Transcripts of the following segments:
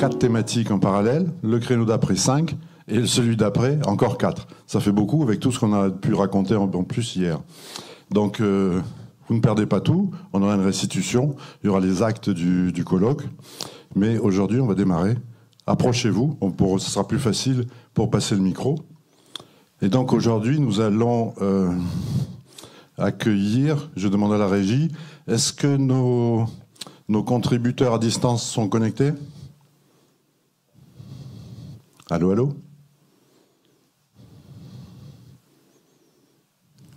4 thématiques en parallèle, le créneau d'après 5, et celui d'après encore 4. Ça fait beaucoup avec tout ce qu'on a pu raconter en plus hier. Donc, vous ne perdez pas tout, on aura une restitution, il y aura les actes du colloque, mais aujourd'hui, on va démarrer. Approchez-vous, ce sera plus facile pour passer le micro. Et donc, aujourd'hui, nous allons accueillir, je demande à la régie, est-ce que nos contributeurs à distance sont connectés? Allô, allô?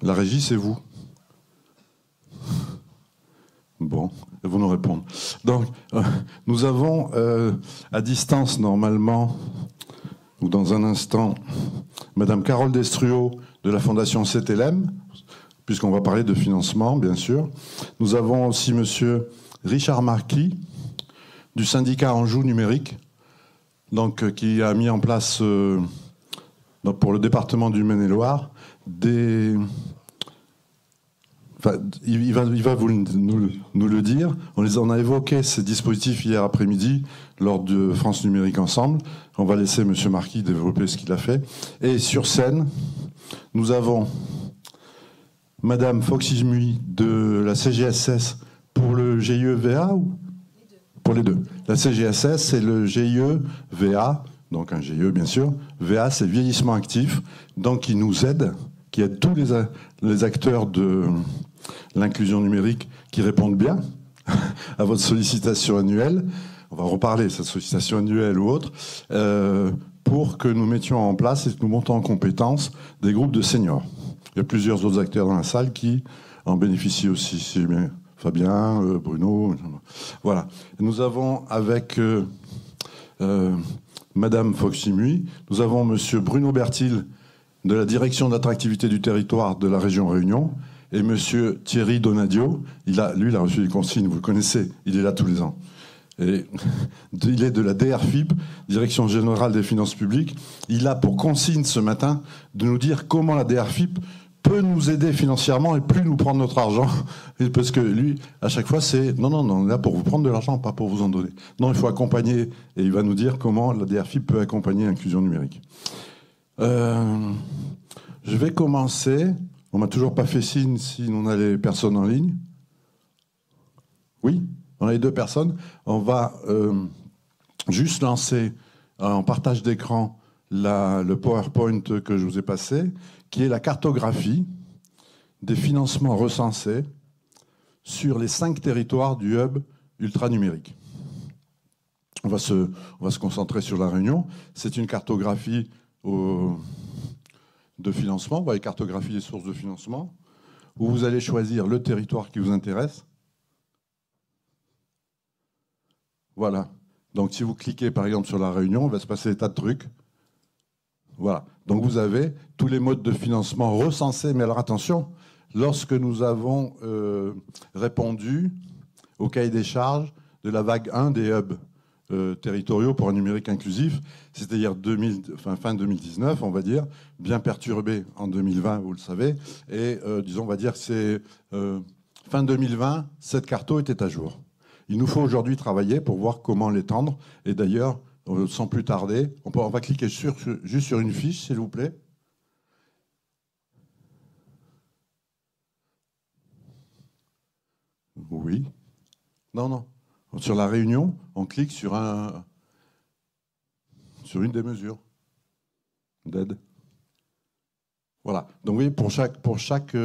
La régie, c'est vous. Bon, vous nous répondez. Donc, nous avons à distance, normalement, ou dans un instant, Madame Carole Destruau de la Fondation CTLM, puisqu'on va parler de financement, bien sûr. Nous avons aussi Monsieur Richard Marquis, du syndicat Anjou Numérique, donc, qui a mis en place, pour le département du Maine-et-Loire, il va nous le dire. On a évoqué ces dispositifs hier après-midi lors de France Numérique Ensemble. On va laisser M. Marquis développer ce qu'il a fait. Et sur scène, nous avons Mme Foxy Mui de la CGSS pour le GIE-VA ou pour les deux. La CGSS, c'est le GIE-VA, donc un GIE bien sûr. VA, c'est vieillissement actif, donc qui nous aide, qui aide tous les acteurs de l'inclusion numérique qui répondent bien à votre sollicitation annuelle. On va reparler de cette sollicitation annuelle ou autre, pour que nous mettions en place et que nous montons en compétence des groupes de seniors. Il y a plusieurs autres acteurs dans la salle qui en bénéficient aussi. C'est bien. Fabien, Bruno, voilà. Nous avons avec Madame Foxy Mui, nous avons Monsieur Bruno Bertil de la direction d'attractivité du territoire de la région Réunion et Monsieur Thierry Donadio. Lui, il a reçu des consignes, vous le connaissez, il est là tous les ans. Et il est de la DRFIP, Direction Générale des Finances Publiques. Il a pour consigne ce matin de nous dire comment la DRFIP peut nous aider financièrement et plus nous prendre notre argent. Parce que lui, à chaque fois, c'est non, on est là pour vous prendre de l'argent, pas pour vous en donner. Non, il faut accompagner, et il va nous dire comment la DRFIP peut accompagner l'inclusion numérique. Je vais commencer. On m'a toujours pas fait signe si on a les personnes en ligne. Oui, on a les 2 personnes. On va juste lancer en partage d'écran le PowerPoint que je vous ai passé, qui est la cartographie des financements recensés sur les 5 territoires du hub ultranumérique. On va se concentrer sur la Réunion. C'est une cartographie de financement, vous voyez, cartographie des sources de financement, où vous allez choisir le territoire qui vous intéresse. Voilà. Donc si vous cliquez par exemple sur la Réunion, il va se passer des tas de trucs. Voilà. Donc vous avez tous les modes de financement recensés. Mais alors attention, lorsque nous avons répondu au cahier des charges de la vague 1 des hubs territoriaux pour un numérique inclusif, c'est-à-dire fin 2019, on va dire, bien perturbé en 2020, vous le savez, et disons, on va dire que c'est fin 2020, cette carto était à jour. Il nous faut aujourd'hui travailler pour voir comment l'étendre, et d'ailleurs, sans plus tarder, on va cliquer juste sur une fiche, s'il vous plaît. Oui. Non. Sur la Réunion, on clique sur une des mesures d'aide. Voilà. Donc, vous voyez, pour chaque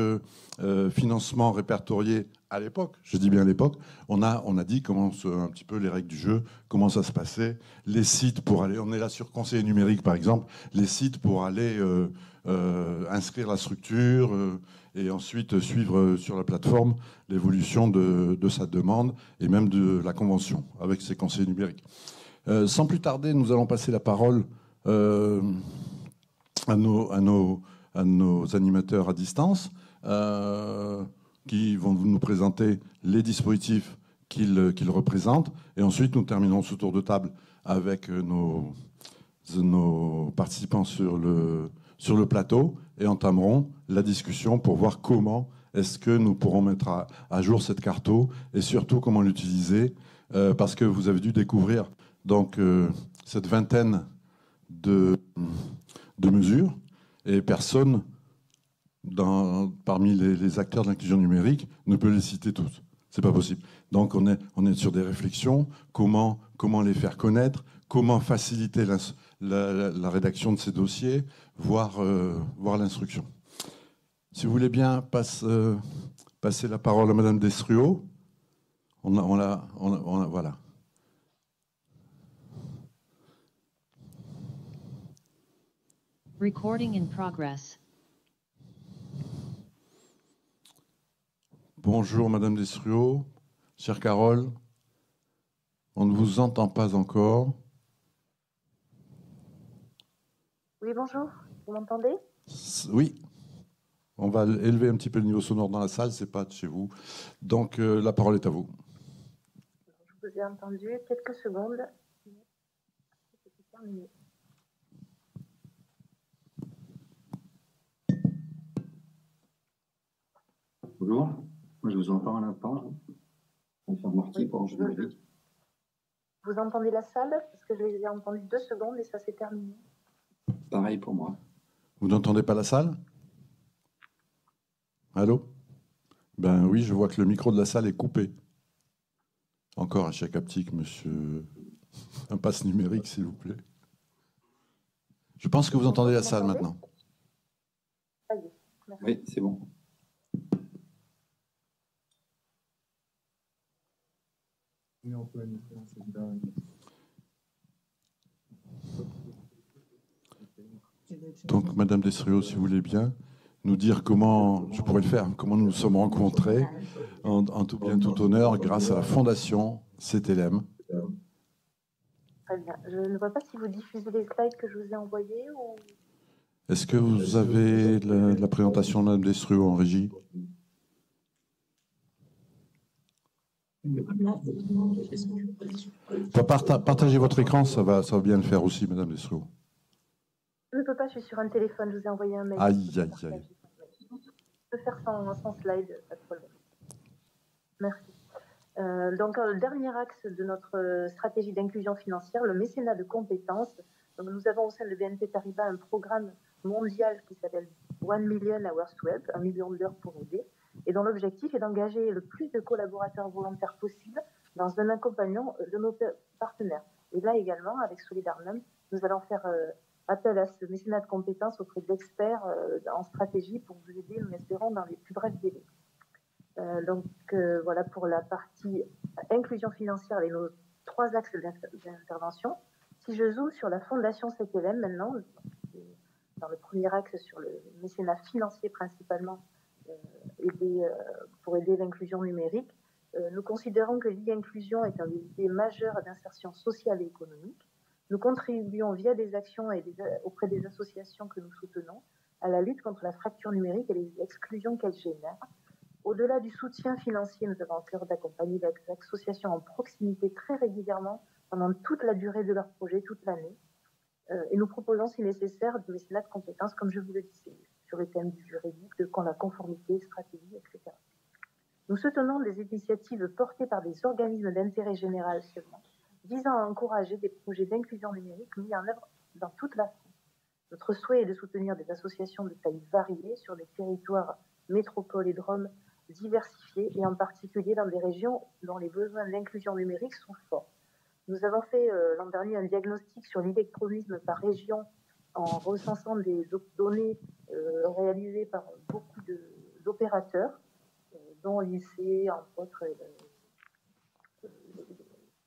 financement répertorié à l'époque, je dis bien à l'époque, on a dit comment un petit peu les règles du jeu, comment ça se passait, les sites pour aller, on est là sur conseiller numérique par exemple, les sites pour aller inscrire la structure et ensuite suivre sur la plateforme l'évolution de sa demande et même de la convention avec ses conseillers numériques. Sans plus tarder, nous allons passer la parole à nos animateurs à distance qui vont nous présenter les dispositifs qu'ils représentent. Et ensuite, nous terminerons ce tour de table avec nos participants sur le plateau et entamerons la discussion pour voir comment est-ce que nous pourrons mettre à jour cette carto et surtout comment l'utiliser parce que vous avez dû découvrir donc cette vingtaine de mesures, et personne parmi les acteurs de l'inclusion numérique ne peut les citer tous. C'est pas possible. Donc on est sur des réflexions, comment les faire connaître, comment faciliter la rédaction de ces dossiers, voire l'instruction. Si vous voulez bien passer la parole à Madame Destruo. Voilà. Recording in progress. Bonjour Madame Destruo, chère Carole. On ne vous entend pas encore. Oui, bonjour. Vous m'entendez? Oui. On va élever un petit peu le niveau sonore dans la salle, c'est pas de chez vous. Donc la parole est à vous. Je vous ai entendu quelques secondes. Bonjour, moi je vous entends à l'instant. Je vais faire Marty pour enjeu numérique. Vous entendez la salle? Parce que je les ai entendus 2 secondes et ça s'est terminé. Pareil pour moi. Vous n'entendez pas la salle? Allô? Ben oui, je vois que le micro de la salle est coupé. Encore un chèque haptique, monsieur. Un passe numérique, s'il vous plaît. Je pense que vous entendez la salle maintenant. Ça y est, merci. Oui, c'est bon. Donc, Madame Destruo, si vous voulez bien, nous dire comment, je pourrais le faire, comment nous nous sommes rencontrés, en tout bien, tout honneur, grâce à la Fondation CTLM. Très bien. Je ne vois pas si vous diffusez les slides que je vous ai envoyés ou... Est-ce que vous avez la présentation de Madame Destruo en régie? Partagez votre écran, ça va bien le faire aussi, Madame Destruo. Je ne peux pas, je suis sur un téléphone, je vous ai envoyé un mail. Aïe, aïe, aïe. Je peux faire sans slide, pas de problème. Merci. Donc, le dernier axe de notre stratégie d'inclusion financière, le mécénat de compétences. Donc, nous avons au sein de BNP Paribas un programme mondial qui s'appelle 1 Million Hours Web, 1 million d'heures pour aider, et dont l'objectif est d'engager le plus de collaborateurs volontaires possible dans un accompagnement de nos partenaires. Et là également, avec Solidarnum, nous allons faire appel à ce mécénat de compétences auprès d'experts en stratégie pour vous aider, nous espérons, dans les plus brefs délais. Voilà pour la partie inclusion financière et nos 3 axes d'intervention. Si je zoome sur la Fondation CTLM maintenant, dans le premier axe sur le mécénat financier principalement, pour aider l'inclusion numérique, nous considérons que l'e-inclusion est un levier majeur d'insertion sociale et économique. Nous contribuons via des actions auprès des associations que nous soutenons à la lutte contre la fracture numérique et les exclusions qu'elle génère. Au-delà du soutien financier, nous avons à cœur d'accompagner les associations en proximité très régulièrement pendant toute la durée de leur projet, toute l'année. Et nous proposons, si nécessaire, du mécénat de compétences, comme je vous le disais, sur les thèmes du juridique, de la conformité, stratégie, etc. Nous soutenons des initiatives portées par des organismes d'intérêt général seulement, visant à encourager des projets d'inclusion numérique mis en œuvre dans toute la France. Notre souhait est de soutenir des associations de taille variée sur des territoires métropoles et DROM diversifiés, et en particulier dans des régions dont les besoins d'inclusion numérique sont forts. Nous avons fait l'an dernier un diagnostic sur l'électronisme par région en recensant des données réalisées par beaucoup d'opérateurs, dont l'INSEE, entre autres,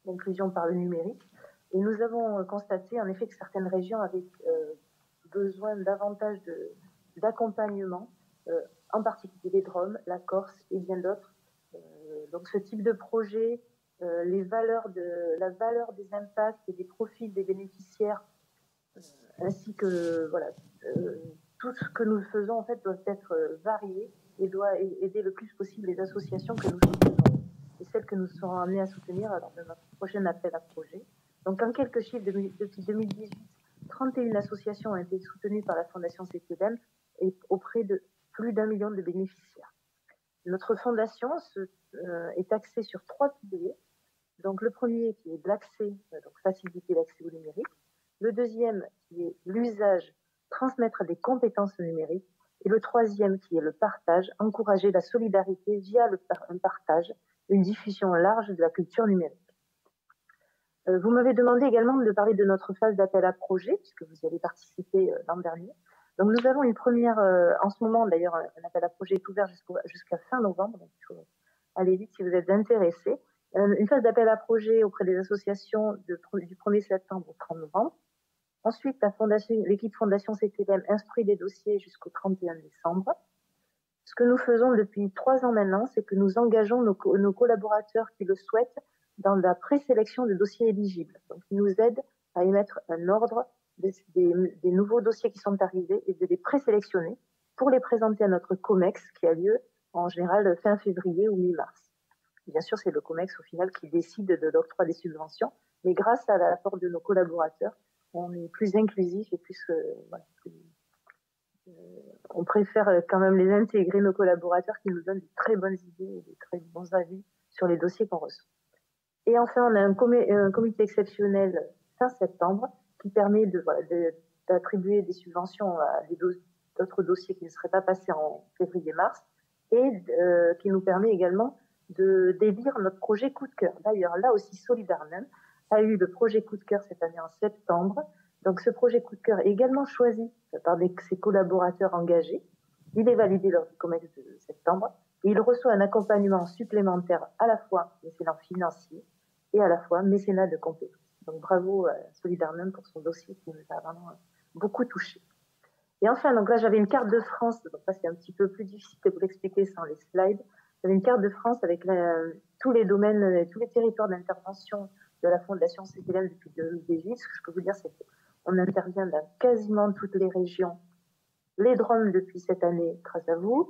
l'inclusion par le numérique. Et nous avons constaté en effet que certaines régions avaient besoin davantage d'accompagnement, en particulier les DROM, la Corse et bien d'autres. Donc ce type de projet, la valeur des impacts et des profils des bénéficiaires, ainsi que tout ce que nous faisons en fait doit être varié et doit aider le plus possible les associations que nous soutenons et celles que nous serons amenés à soutenir lors de notre prochain appel à projet. Donc en quelques chiffres, depuis 2018, 31 associations ont été soutenues par la Fondation CTLM et auprès de plus d'1 million de bénéficiaires. Notre fondation est axée sur 3 piliers. Donc, le premier qui est de l'accès, donc faciliter l'accès au numérique. Le deuxième qui est l'usage, transmettre des compétences numériques. Et le troisième qui est le partage, encourager la solidarité via un partage, une diffusion large de la culture numérique. Vous m'avez demandé également de parler de notre phase d'appel à projet, puisque vous y avez participé l'an dernier. Donc nous avons une première, en ce moment d'ailleurs, un appel à projet est ouvert jusqu'à fin novembre, donc il faut aller vite si vous êtes intéressés. Une phase d'appel à projet auprès des associations du 1er septembre au 30 novembre. Ensuite, l'équipe Fondation CTLM instruit des dossiers jusqu'au 31 décembre. Ce que nous faisons depuis 3 ans maintenant, c'est que nous engageons nos collaborateurs qui le souhaitent dans la présélection de dossiers éligibles. Donc, ils nous aident à émettre un ordre des nouveaux dossiers qui sont arrivés et de les présélectionner pour les présenter à notre COMEX qui a lieu en général fin février ou mi-mars. Bien sûr, c'est le COMEX au final qui décide de l'octroi des subventions, mais grâce à l'apport de nos collaborateurs, on est plus inclusif et on préfère quand même les intégrer, nos collaborateurs qui nous donnent de très bonnes idées et de très bons avis sur les dossiers qu'on reçoit. Et enfin, on a un comité exceptionnel fin septembre qui permet d'attribuer des subventions à d'autres dossiers qui ne seraient pas passés en février-mars et qui nous permet également d'élire notre projet coup de cœur. D'ailleurs, là aussi, Solidarnem a eu le projet coup de cœur cette année en septembre. Donc, ce projet coup de cœur est également choisi par ses collaborateurs engagés. Il est validé lors du COMEX de septembre et il reçoit un accompagnement supplémentaire à la fois mécénat financier et à la fois mécénat de compétences. Donc, bravo à Solidarnem pour son dossier qui nous a vraiment beaucoup touchés. Et enfin, donc là, j'avais une carte de France. Donc là, c'est un petit peu plus difficile de vous l'expliquer sans les slides. J'avais une carte de France avec tous les domaines, tous les territoires d'intervention de la Fondation CTLM depuis 2018. Ce que je peux vous dire, c'est qu'on intervient dans quasiment toutes les régions. Les Drômes depuis cette année, grâce à vous.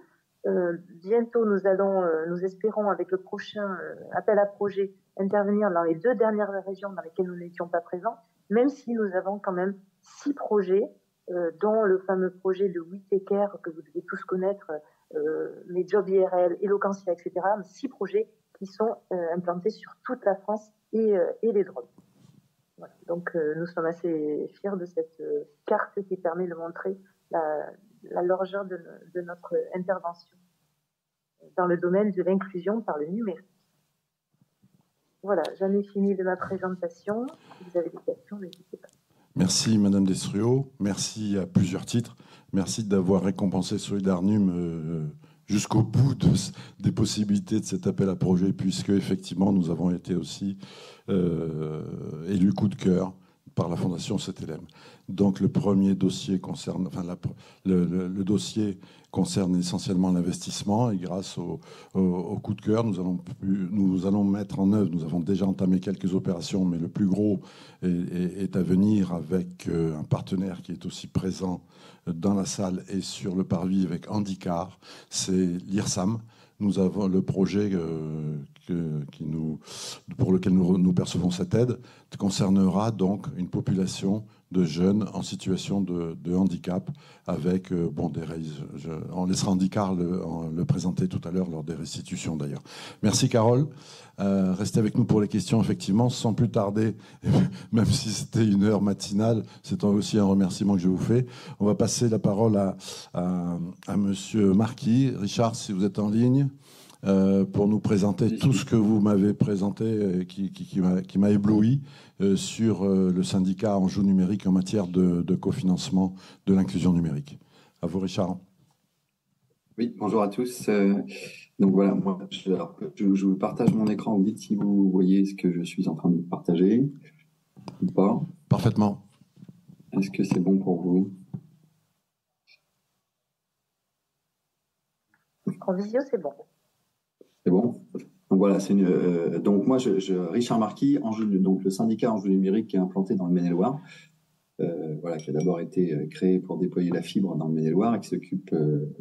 Bientôt, nous espérons, avec le prochain appel à projet, intervenir dans les 2 dernières régions dans lesquelles nous n'étions pas présents, même si nous avons quand même 6 projets, dont le fameux projet de WeTakeCare que vous devez tous connaître, mes jobs IRL, Eloquentia, etc. 6 projets qui sont implantés sur toute la France et les Drômes. Voilà. Donc, nous sommes assez fiers de cette carte qui permet de montrer la largeur de notre intervention dans le domaine de l'inclusion par le numérique. Voilà, j'en ai fini de ma présentation. Si vous avez des questions, n'hésitez pas. Merci Madame Destruo, merci à plusieurs titres. Merci d'avoir récompensé Solidarnum jusqu'au bout des possibilités de cet appel à projet, puisque effectivement nous avons été aussi élus coup de cœur par la Fondation CTLM. Donc le premier dossier concerne, enfin le dossier concerne essentiellement l'investissement et grâce au coup de cœur, nous allons mettre en œuvre, nous avons déjà entamé quelques opérations, mais le plus gros est à venir avec un partenaire qui est aussi présent dans la salle et sur le parvis avec Handicar, c'est l'IRSAM. Nous avons le projet pour lequel nous percevons cette aide concernera donc une population de jeunes en situation de handicap avec on laissera Handicar le présenter tout à l'heure lors des restitutions d'ailleurs. Merci Carole. Restez avec nous pour les questions effectivement sans plus tarder, même si c'était une heure matinale, c'est aussi un remerciement que je vous fais. On va passer la parole à Monsieur Marquis. Richard, si vous êtes en ligne. Pour nous présenter tout ce que vous m'avez présenté qui m'a ébloui sur le syndicat Anjou numérique en matière de cofinancement de l'inclusion numérique. À vous, Richard. Oui, bonjour à tous. Donc voilà, moi, je vous partage mon écran. Vous dites si vous voyez ce que je suis en train de partager ou pas. Parfaitement. Est-ce que c'est bon pour vous? En visio, c'est bon. C'est bon. Donc voilà, donc moi, Richard Marquis, donc le syndicat Anjou numérique qui est implanté dans le Maine-et-Loire, voilà, qui a d'abord été créé pour déployer la fibre dans le Maine-et-Loire et qui s'occupe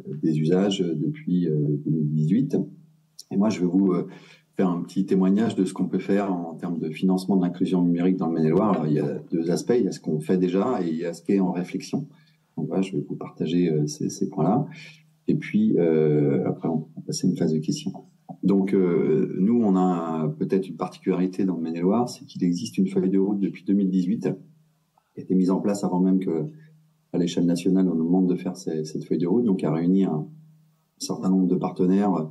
des usages depuis 2018. Et moi, je vais vous faire un petit témoignage de ce qu'on peut faire en termes de financement de l'inclusion numérique dans le Maine-et-Loire. Alors, il y a 2 aspects. Il y a ce qu'on fait déjà et il y a ce qui est en réflexion. Donc voilà, je vais vous partager ces points-là. Et puis, après, on va passer à une phase de questions. Donc, nous, on a peut-être une particularité dans le Maine-et-Loire, c'est qu'il existe une feuille de route depuis 2018, qui a été mise en place avant même que, à l'échelle nationale, on nous demande de faire cette feuille de route. Donc, a réuni un certain nombre de partenaires,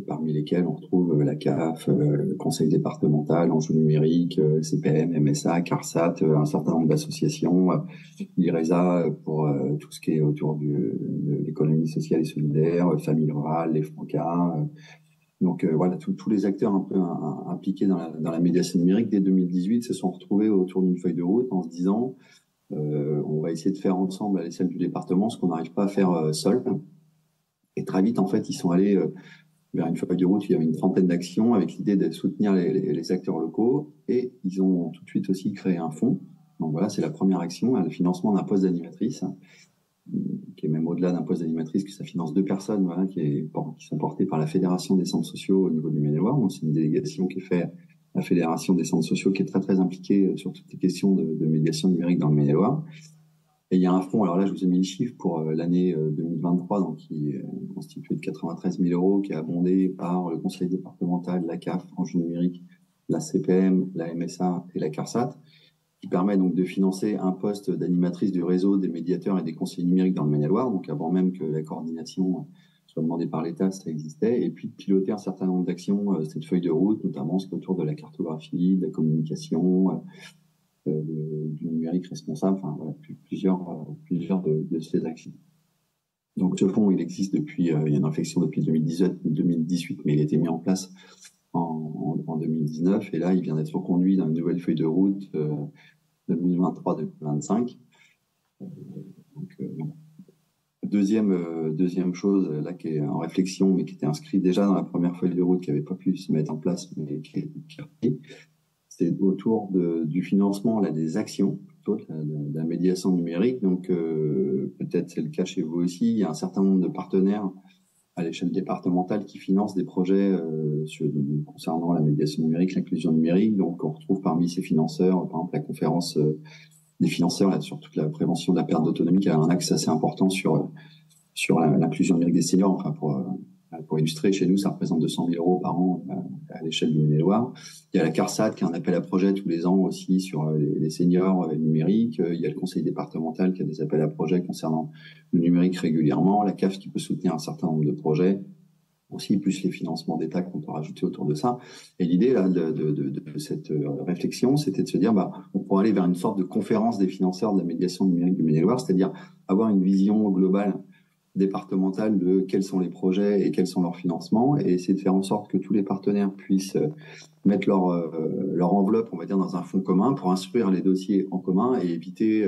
parmi lesquels on retrouve la CAF, le Conseil départemental, Anjou numérique, CPM, MSA, CARSAT, un certain nombre d'associations, l'IRESA pour tout ce qui est autour de l'économie sociale et solidaire, Famille Rurale, les Francas. Donc voilà, tous les acteurs un peu impliqués dans la médiation numérique dès 2018 se sont retrouvés autour d'une feuille de route en se disant on va essayer de faire ensemble à l'échelle du département ce qu'on n'arrive pas à faire seul. Et très vite, en fait, ils sont allés vers une feuille de route où il y avait une trentaine d'actions avec l'idée de soutenir les acteurs locaux. Et ils ont tout de suite aussi créé un fonds. Donc voilà, c'est la première action, le financement d'un poste d'animatrice, qui est même au-delà d'un poste d'animatrice, que ça finance 2 personnes, voilà, qui sont portées par la Fédération des centres sociaux au niveau du Maine-et-Loire. Donc c'est une délégation qui est faite à la Fédération des centres sociaux, qui est très très impliquée sur toutes les questions de médiation numérique dans le Maine-et-Loire. Et il y a un fonds, alors là je vous ai mis le chiffre pour l'année 2023, donc qui est constitué de 93 000 euros, qui est abondé par le conseil départemental, la CAF, Anjou numérique, la CPM, la MSA et la CARSAT, qui permet donc de financer un poste d'animatrice du réseau des médiateurs et des conseillers numériques dans le Maine-et-Loire, donc avant même que la coordination soit demandée par l'État, ça existait, et puis de piloter un certain nombre d'actions, cette feuille de route, notamment autour de la cartographie, de la communication, du numérique responsable, enfin voilà, plusieurs de ces actions. Donc ce fonds, il existe depuis, il y a une réflexion depuis 2018, mais il a été mis en place en 2019, et là il vient d'être reconduit dans une nouvelle feuille de route 2023-2025. Deuxième chose là qui est en réflexion, mais qui était inscrite déjà dans la première feuille de route, qui n'avait pas pu se mettre en place, mais qui est c'est autour du financement là, des actions, plutôt de la médiation numérique. Donc, peut-être c'est le cas chez vous aussi, il y a un certain nombre de partenaires à l'échelle départementale qui financent des projets concernant la médiation numérique, l'inclusion numérique. Donc, on retrouve parmi ces financeurs, par exemple, la conférence des financeurs là, sur toute la prévention de la perte d'autonomie, qui a un axe assez important sur l'inclusion numérique des seniors. Enfin, pour illustrer, chez nous, ça représente 200 000 euros par an à l'échelle du Maine-et-Loire. Il y a la CARSAT qui a un appel à projet tous les ans aussi sur les seniors numériques. Il y a le conseil départemental qui a des appels à projets concernant le numérique régulièrement. La CAF qui peut soutenir un certain nombre de projets aussi, plus les financements d'État qu'on peut rajouter autour de ça. Et l'idée là de cette réflexion, c'était de se dire, on pourrait aller vers une sorte de conférence des financeurs de la médiation numérique du Maine-et-Loire, c'est-à-dire avoir une vision globale départementale de quels sont les projets et quels sont leurs financements, et essayer de faire en sorte que tous les partenaires puissent mettre leur enveloppe, on va dire, dans un fonds commun pour instruire les dossiers en commun et éviter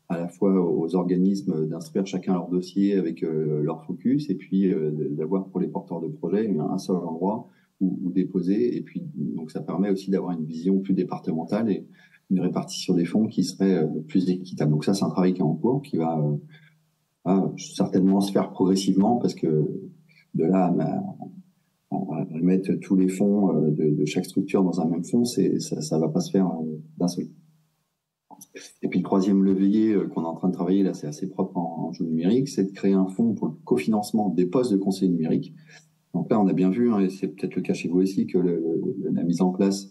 à la fois aux organismes d'instruire chacun leur dossier avec leur focus, et puis d'avoir pour les porteurs de projets un seul endroit où déposer. Et puis donc ça permet aussi d'avoir une vision plus départementale et une répartition des fonds qui serait plus équitable. Donc ça, c'est un travail qui est en cours, qui va certainement se faire progressivement, parce que de là à mettre tous les fonds de chaque structure dans un même fonds, ça va pas se faire d'un seul. Et puis le troisième levier qu'on est en train de travailler, là c'est assez propre en jeu numérique, c'est de créer un fonds pour le cofinancement des postes de conseiller numérique. Donc là on a bien vu, et c'est peut-être le cas chez vous aussi, que la mise en place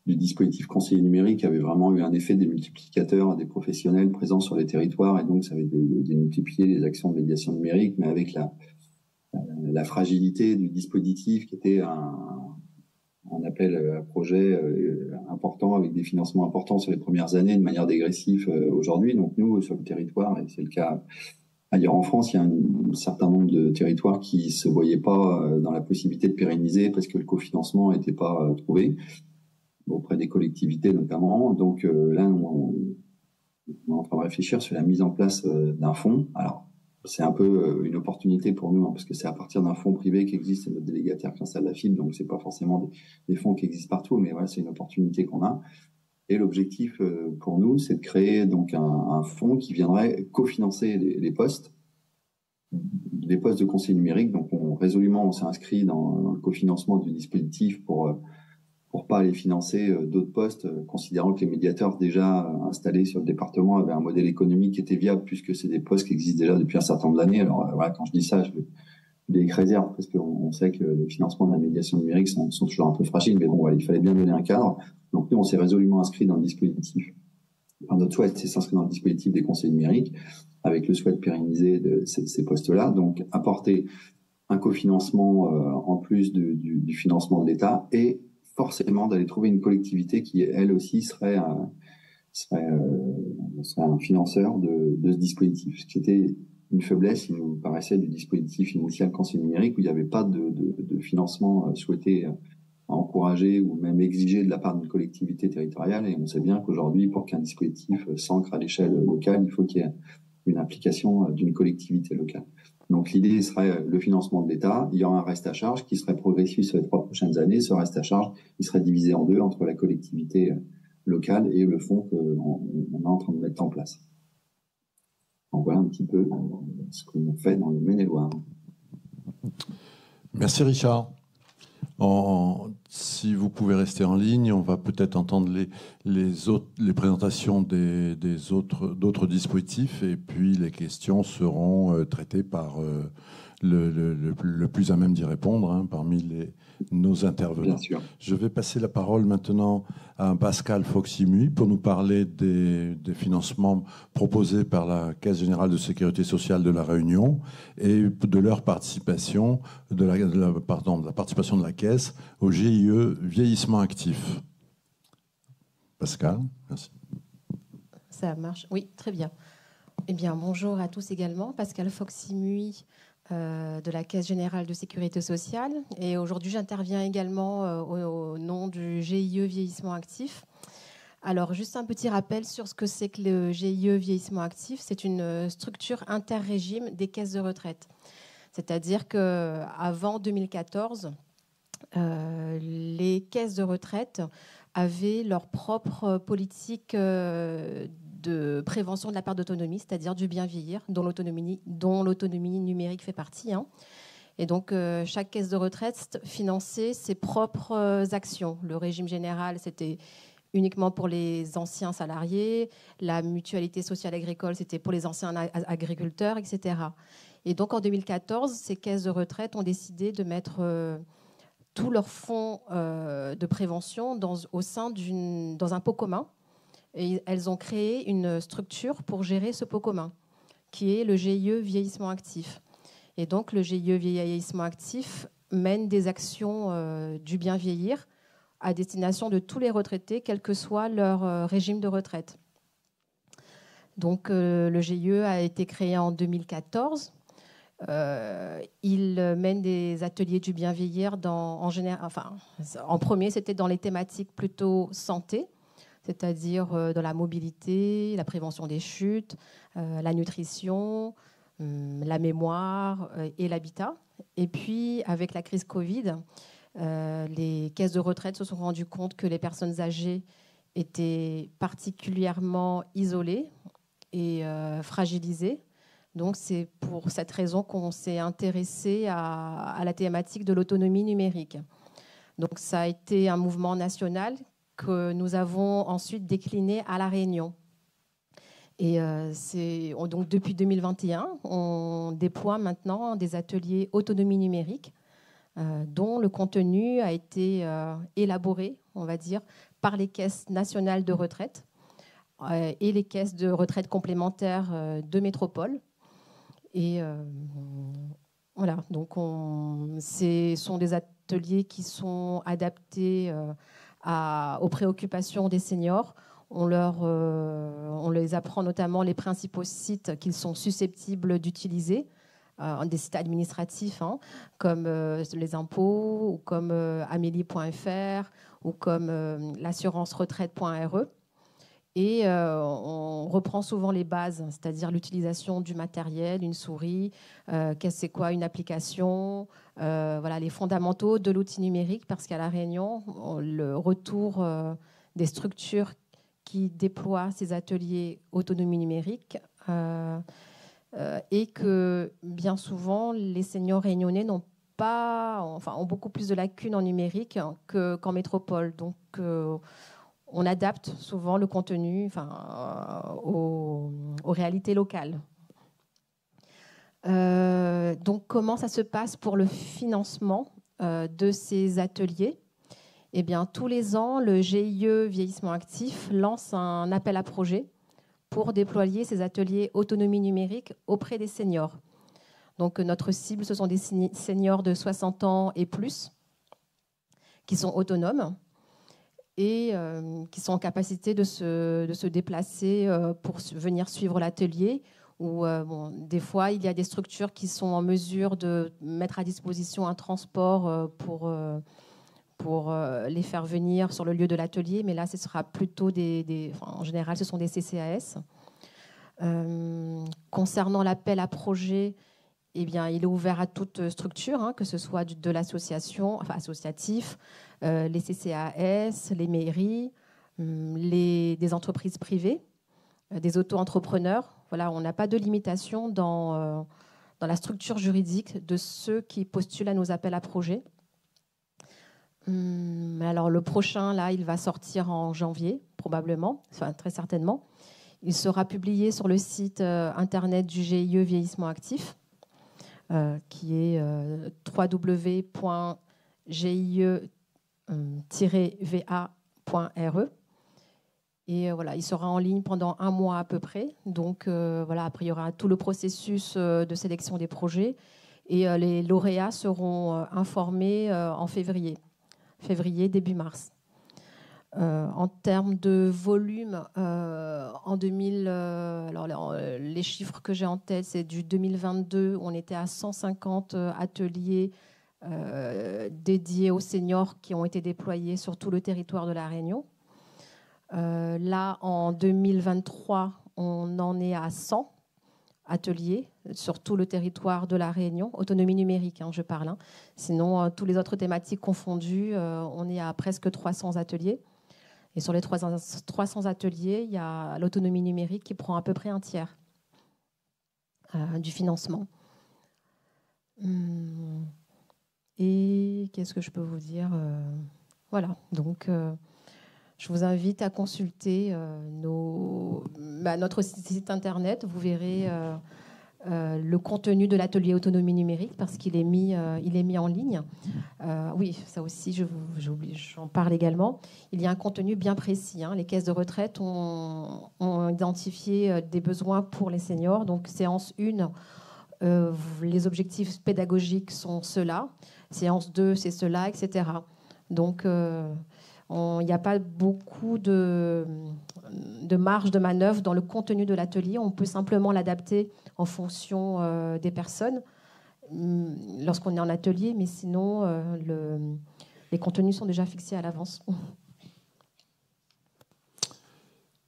du dispositif conseiller numérique avait vraiment eu un effet démultiplicateur des professionnels présents sur les territoires, et donc ça avait démultiplié les actions de médiation numérique, mais avec la fragilité du dispositif qui était un appel à projet important, avec des financements importants sur les premières années de manière dégressive aujourd'hui. Donc nous, sur le territoire, et c'est le cas ailleurs en France, il y a un certain nombre de territoires qui se voyaient pas dans la possibilité de pérenniser parce que le cofinancement n'était pas trouvé auprès des collectivités notamment. Donc là, on est en train de réfléchir sur la mise en place d'un fonds. Alors, c'est un peu une opportunité pour nous, parce que c'est à partir d'un fonds privé qui existe, c'est notre délégataire qui installe la fibre, donc c'est pas forcément des fonds qui existent partout, mais voilà, c'est une opportunité qu'on a. Et l'objectif pour nous, c'est de créer donc un fonds qui viendrait cofinancer les postes de conseil numérique. Donc résolument, on s'est inscrit dans le cofinancement du dispositif pour pas aller financer d'autres postes, considérant que les médiateurs déjà installés sur le département avaient un modèle économique qui était viable, puisque c'est des postes qui existent déjà depuis un certain nombre d'années. Alors voilà, quand je dis ça, je des réserves, parce qu'on sait que les financements de la médiation numérique sont toujours un peu fragiles, mais bon, voilà, il fallait bien donner un cadre. Donc nous, on s'est résolument inscrit dans le dispositif. Enfin, notre souhait, c'est s'inscrire dans le dispositif des conseils numériques, avec le souhait de pérenniser ces postes-là, donc apporter un cofinancement en plus du financement de l'État, et forcément d'aller trouver une collectivité qui, elle aussi, serait un financeur de ce dispositif, ce qui était une faiblesse, il nous paraissait, du dispositif initial conseil numérique, où il n'y avait pas de financement souhaité à encourager ou même exiger de la part d'une collectivité territoriale. Et on sait bien qu'aujourd'hui, pour qu'un dispositif s'ancre à l'échelle locale, il faut qu'il y ait une implication d'une collectivité locale. Donc l'idée serait le financement de l'État. Il y aura un reste à charge qui serait progressif sur les 3 prochaines années. Ce reste à charge, il serait divisé en 2 entre la collectivité locale et le fonds qu'on est en train de mettre en place. Donc voilà un petit peu ce qu'on fait dans le Maine-et-Loire. Merci Richard. Si vous pouvez rester en ligne, on va peut-être entendre les présentations d'autres dispositifs, et puis les questions seront traitées par le plus à même d'y répondre parmi nos intervenants. Bien sûr. Je vais passer la parole maintenant à Pascal Foximuy pour nous parler des financements proposés par la Caisse générale de sécurité sociale de La Réunion et de leur participation, de la participation de la Caisse au GIE Vieillissement Actif. Pascal, merci. Ça marche, oui, très bien. Eh bien, bonjour à tous également. Pascal Foximuy, de la Caisse générale de sécurité sociale. Et aujourd'hui, j'interviens également au nom du GIE Vieillissement Actif. Alors, juste un petit rappel sur ce que c'est que le GIE Vieillissement Actif. C'est une structure interrégime des caisses de retraite. C'est-à-dire qu'avant 2014, les caisses de retraite avaient leur propre politique de prévention de la perte d'autonomie, c'est-à-dire du bien vieillir, dont l'autonomie numérique fait partie. Et donc, chaque caisse de retraite finançait ses propres actions. Le régime général, c'était uniquement pour les anciens salariés. La mutualité sociale agricole, c'était pour les anciens agriculteurs, etc. Et donc, en 2014, ces caisses de retraite ont décidé de mettre tous leurs fonds de prévention au sein dans un pot commun. Et elles ont créé une structure pour gérer ce pot commun, qui est le GIE Vieillissement Actif. Et donc, le GIE Vieillissement Actif mène des actions du bien vieillir à destination de tous les retraités, quel que soit leur régime de retraite. Donc, le GIE a été créé en 2014. Il mène des ateliers du bien vieillir en premier, c'était dans les thématiques plutôt santé, c'est-à-dire dans la mobilité, la prévention des chutes, la nutrition, la mémoire et l'habitat. Et puis, avec la crise Covid, les caisses de retraite se sont rendues compte que les personnes âgées étaient particulièrement isolées et fragilisées. Donc, c'est pour cette raison qu'on s'est intéressé à la thématique de l'autonomie numérique. Donc, ça a été un mouvement national que nous avons ensuite décliné à La Réunion. Et donc, depuis 2021, on déploie maintenant des ateliers autonomie numérique dont le contenu a été élaboré, on va dire, par les caisses nationales de retraite et les caisses de retraite complémentaires de métropole. Et voilà, donc ce sont des ateliers qui sont adaptés aux préoccupations des seniors. On les apprend notamment les principaux sites qu'ils sont susceptibles d'utiliser, des sites administratifs comme les impôts, ou comme amélie.fr, ou comme l'assurance-retraite.re. Et on reprend souvent les bases, c'est-à-dire l'utilisation du matériel, une souris, c'est quoi une application, voilà, les fondamentaux de l'outil numérique, parce qu'à La Réunion, le retour des structures qui déploient ces ateliers autonomie numérique et que bien souvent, les seniors réunionnais ont beaucoup plus de lacunes en numérique qu'en métropole. Donc, on adapte souvent le contenu aux réalités locales. Donc, comment ça se passe pour le financement de ces ateliers? Eh bien, tous les ans, le GIE Vieillissement Actif lance un appel à projet pour déployer ces ateliers autonomie numérique auprès des seniors. Donc, notre cible, ce sont des seniors de 60 ans et plus qui sont autonomes et qui sont en capacité de se déplacer pour venir suivre l'atelier. Ou des fois, il y a des structures qui sont en mesure de mettre à disposition un transport pour les faire venir sur le lieu de l'atelier. Mais là, ce sera plutôt en général, ce sont des CCAS. Concernant l'appel à projet, eh bien, il est ouvert à toute structure, que ce soit de l'association, associatif, les CCAS, les mairies, des entreprises privées, des auto-entrepreneurs. Voilà, on n'a pas de limitation dans la structure juridique de ceux qui postulent à nos appels à projets. Alors, le prochain, là, il va sortir en janvier, probablement, très certainement. Il sera publié sur le site internet du GIE Vieillissement Actif, qui est www.gie-va.re. Et voilà, il sera en ligne pendant 1 mois à peu près. Donc voilà, après, il y aura tout le processus de sélection des projets. Et les lauréats seront informés en février, début mars. En termes de volume, en 2000, les chiffres que j'ai en tête, c'est du 2022, on était à 150 ateliers dédiés aux seniors qui ont été déployés sur tout le territoire de La Réunion. Là, en 2023, on en est à 100 ateliers sur tout le territoire de La Réunion, autonomie numérique, je parle. Sinon, tous les autres thématiques confondues, on est à presque 300 ateliers. Et sur les 300 ateliers, il y a l'autonomie numérique qui prend à peu près un tiers du financement. Et qu'est-ce que je peux vous dire? Voilà, donc je vous invite à consulter notre site internet. Vous verrez le contenu de l'atelier autonomie numérique parce qu'il est mis en ligne. Oui, ça aussi, j'en parle également. Il y a un contenu bien précis. Les caisses de retraite ont identifié des besoins pour les seniors. Donc, séance 1, les objectifs pédagogiques sont ceux-là. Séance 2, c'est cela, etc. Donc, il n'y a pas beaucoup de marge de manœuvre dans le contenu de l'atelier. On peut simplement l'adapter en fonction des personnes lorsqu'on est en atelier, mais sinon, les contenus sont déjà fixés à l'avance.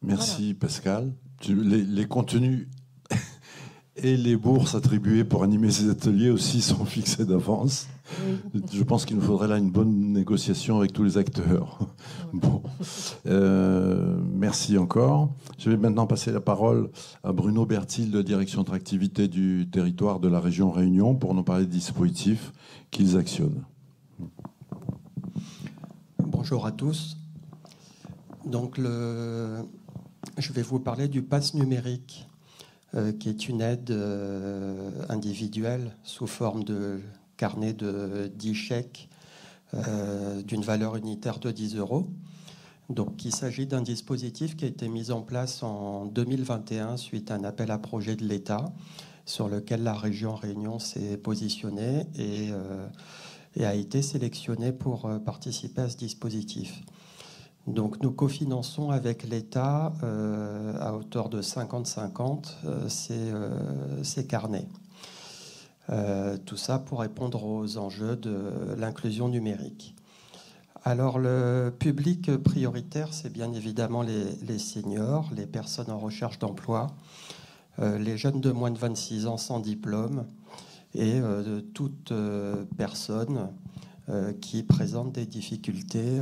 Merci, voilà. Pascal. Les contenus et les bourses attribuées pour animer ces ateliers aussi sont fixées d'avance. Oui. Je pense qu'il nous faudrait là une bonne négociation avec tous les acteurs. Bon. Merci encore. Je vais maintenant passer la parole à Bruno Bertil de Direction Attractivité du territoire de la région Réunion pour nous parler des dispositifs qu'ils actionnent. Bonjour à tous. Donc je vais vous parler du pass numérique, qui est une aide individuelle sous forme de carnet de 10 chèques d'une valeur unitaire de 10 €. Donc, il s'agit d'un dispositif qui a été mis en place en 2021 suite à un appel à projet de l'État sur lequel la région Réunion s'est positionnée et a été sélectionnée pour participer à ce dispositif. Donc, nous cofinançons avec l'État à hauteur de 50-50 ces carnets. Tout ça pour répondre aux enjeux de l'inclusion numérique. Alors, le public prioritaire, c'est bien évidemment les seniors, les personnes en recherche d'emploi, les jeunes de moins de 26 ans sans diplôme et toute personne qui présentent des difficultés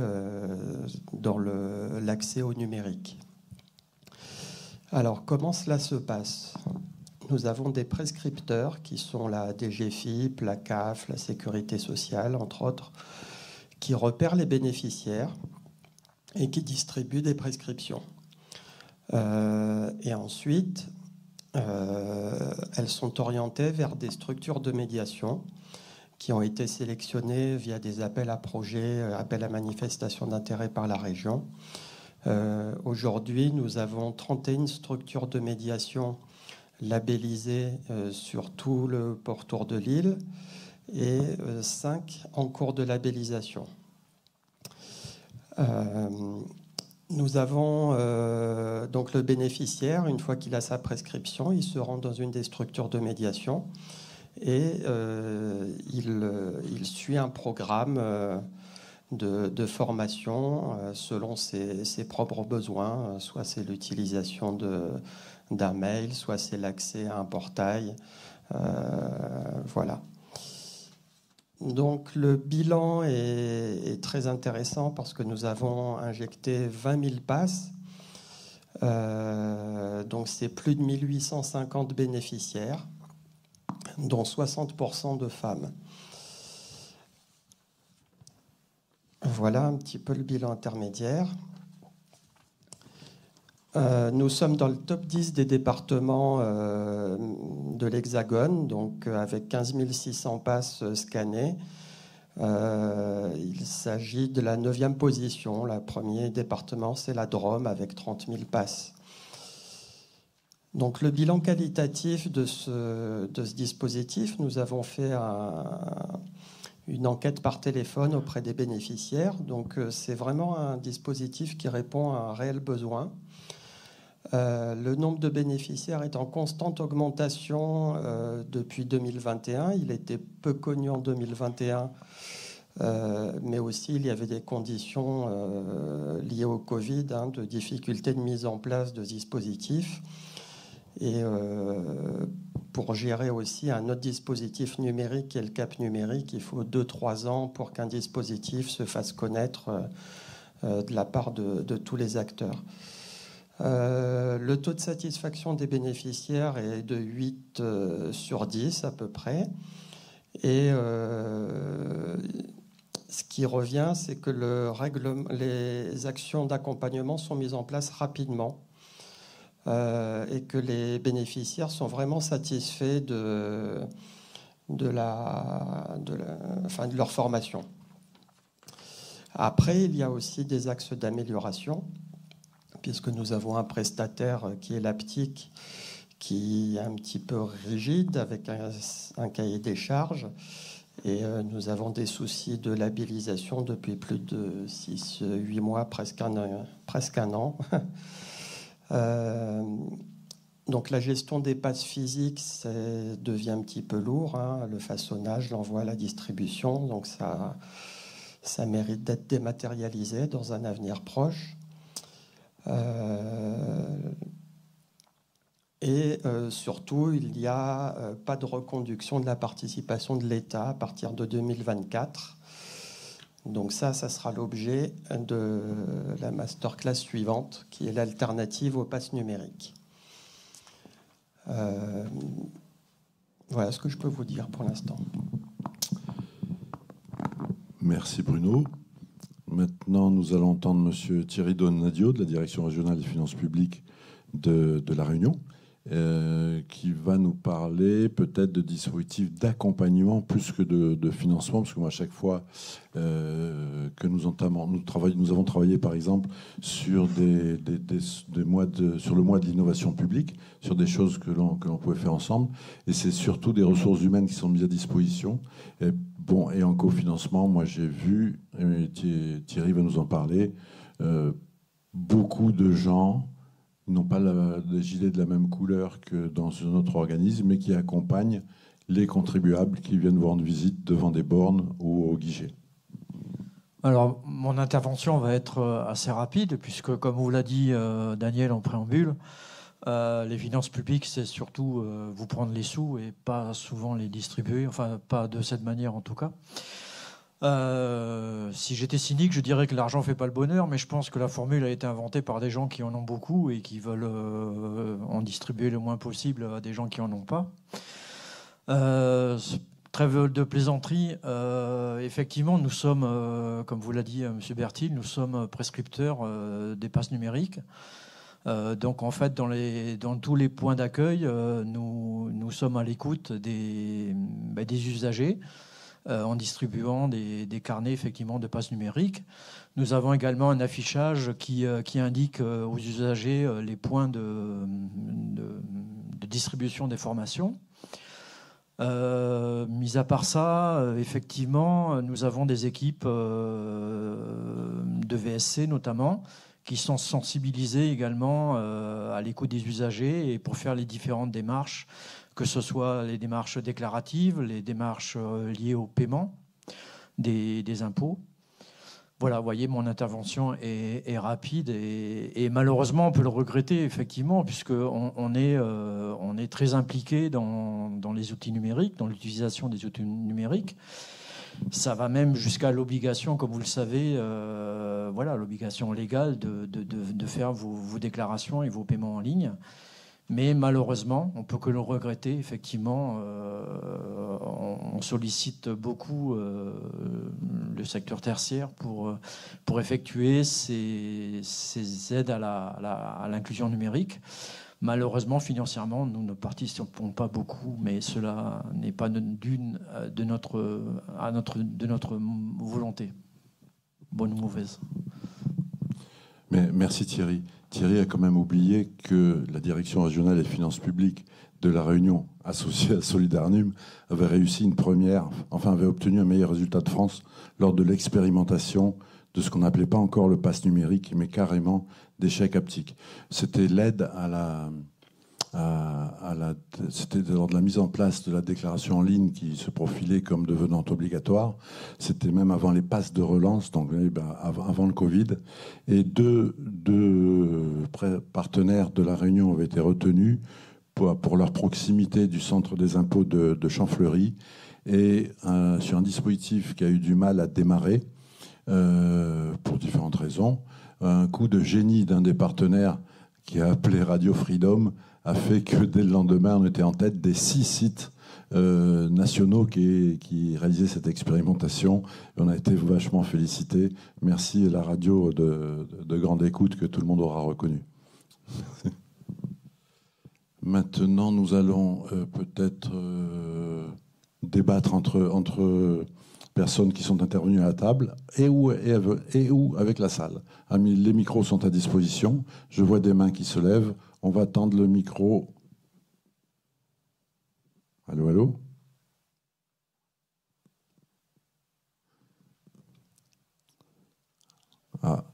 dans l'accès au numérique. Alors, comment cela se passe ? Nous avons des prescripteurs qui sont la DGFiP, la CAF, la Sécurité sociale, entre autres, qui repèrent les bénéficiaires et qui distribuent des prescriptions. Et ensuite, elles sont orientées vers des structures de médiation qui ont été sélectionnées via des appels à projets, appels à manifestation d'intérêt par la région. Aujourd'hui, nous avons 31 structures de médiation labellisées sur tout le pourtour de l'île et 5 en cours de labellisation. Nous avons donc le bénéficiaire, une fois qu'il a sa prescription, il se rend dans une des structures de médiation et il suit un programme de formation selon ses propres besoins, soit c'est l'utilisation d'un mail, soit c'est l'accès à un portail. Voilà. Donc le bilan est très intéressant parce que nous avons injecté 20 000 passes. Donc c'est plus de 1850 bénéficiaires, dont 60% de femmes. Voilà un petit peu le bilan intermédiaire. Nous sommes dans le top 10 des départements de l'Hexagone, donc avec 15 600 passes scannées. Il s'agit de la 9e position. Le premier département, c'est la Drôme, avec 30 000 passes. Donc le bilan qualitatif de ce dispositif, nous avons fait une enquête par téléphone auprès des bénéficiaires. Donc c'est vraiment un dispositif qui répond à un réel besoin. Le nombre de bénéficiaires est en constante augmentation depuis 2021. Il était peu connu en 2021, mais aussi il y avait des conditions liées au Covid, de difficultés de mise en place de dispositifs. Et pour gérer aussi un autre dispositif numérique qui est le cap numérique, il faut 2-3 ans pour qu'un dispositif se fasse connaître de la part de tous les acteurs. Le taux de satisfaction des bénéficiaires est de 8 sur 10 à peu près. Et ce qui revient, c'est que les actions d'accompagnement sont mises en place rapidement et que les bénéficiaires sont vraiment satisfaits de leur formation. Après, il y a aussi des axes d'amélioration, puisque nous avons un prestataire qui est l'Aptic, qui est un petit peu rigide, avec un cahier des charges. Et nous avons des soucis de labellisation depuis plus de 6-8 mois, presque un an. Donc la gestion des passes physiques, ça devient un petit peu lourd. Le façonnage, l'envoi, la distribution. Donc ça mérite d'être dématérialisé dans un avenir proche. Et surtout, il n'y a pas de reconduction de la participation de l'État à partir de 2024. Donc ça sera l'objet de la masterclass suivante, qui est l'alternative au pass numérique. Voilà ce que je peux vous dire pour l'instant. Merci Bruno. Maintenant, nous allons entendre M. Thierry Donadio de la Direction régionale des finances publiques de La Réunion, qui va nous parler peut-être de dispositifs d'accompagnement plus que de financement, parce que moi, à chaque fois que nous avons travaillé par exemple sur sur le mois de l'innovation publique, sur des choses que l'on pouvait faire ensemble, et c'est surtout des ressources humaines qui sont mises à disposition. Et en cofinancement, moi j'ai vu, et Thierry va nous en parler, beaucoup de gens n'ont pas des gilets de la même couleur que dans un autre organisme, mais qui accompagnent les contribuables qui viennent vous rendre visite devant des bornes ou au guichet. Alors, mon intervention va être assez rapide, puisque, comme vous l'a dit Daniel en préambule, les finances publiques, c'est surtout vous prendre les sous et pas souvent les distribuer, enfin, pas de cette manière en tout cas. Si j'étais cynique, je dirais que l'argent ne fait pas le bonheur, mais je pense que la formule a été inventée par des gens qui en ont beaucoup et qui veulent en distribuer le moins possible à des gens qui n'en ont pas. Trêve de plaisanterie, effectivement, nous sommes, comme vous l'a dit M. Bertil, nous sommes prescripteurs des passes numériques. Donc en fait, dans tous les points d'accueil, nous sommes à l'écoute des usagers en distribuant des carnets effectivement de passe numérique. Nous avons également un affichage qui indique aux usagers les points de distribution des formations. Mis à part ça, effectivement, nous avons des équipes de VSC notamment qui sont sensibilisées également à l'écoute des usagers et pour faire les différentes démarches, que ce soit les démarches déclaratives, les démarches liées au paiement des impôts. Voilà, vous voyez, mon intervention est rapide et malheureusement, on peut le regretter, effectivement, puisqu'on est très impliqué dans les outils numériques, dans l'utilisation des outils numériques. Ça va même jusqu'à l'obligation, comme vous le savez, l'obligation légale de faire vos déclarations et vos paiements en ligne. Mais malheureusement, on peut que le regretter. Effectivement, on sollicite beaucoup le secteur tertiaire pour effectuer ces aides à l'inclusion numérique. Malheureusement, financièrement, nous ne participons pas beaucoup, mais cela n'est pas de notre volonté, bonne ou mauvaise. Mais merci Thierry. Thierry a quand même oublié que la direction régionale des finances publiques de La Réunion, associée à Solidarnum, avait réussi avait obtenu un meilleur résultat de France lors de l'expérimentation de ce qu'on n'appelait pas encore le pass numérique, mais carrément des chèques haptiques. C'était l'aide c'était lors de la mise en place de la déclaration en ligne qui se profilait comme devenant obligatoire. C'était même avant les passes de relance, donc avant le Covid. Et deux partenaires de La Réunion avaient été retenus pour leur proximité du centre des impôts de Champfleury et sur un dispositif qui a eu du mal à démarrer pour différentes raisons. Un coup de génie d'un des partenaires qui a appelé Radio Freedom a fait que dès le lendemain, on était en tête des 6 sites nationaux qui réalisaient cette expérimentation. Et on a été vachement félicités. Merci à la radio de grande écoute que tout le monde aura reconnu. Maintenant, nous allons peut-être débattre entre personnes qui sont intervenues à la table et ou avec la salle. Les micros sont à disposition. Je vois des mains qui se lèvent. On va tendre le micro. Allô, allô? Ah.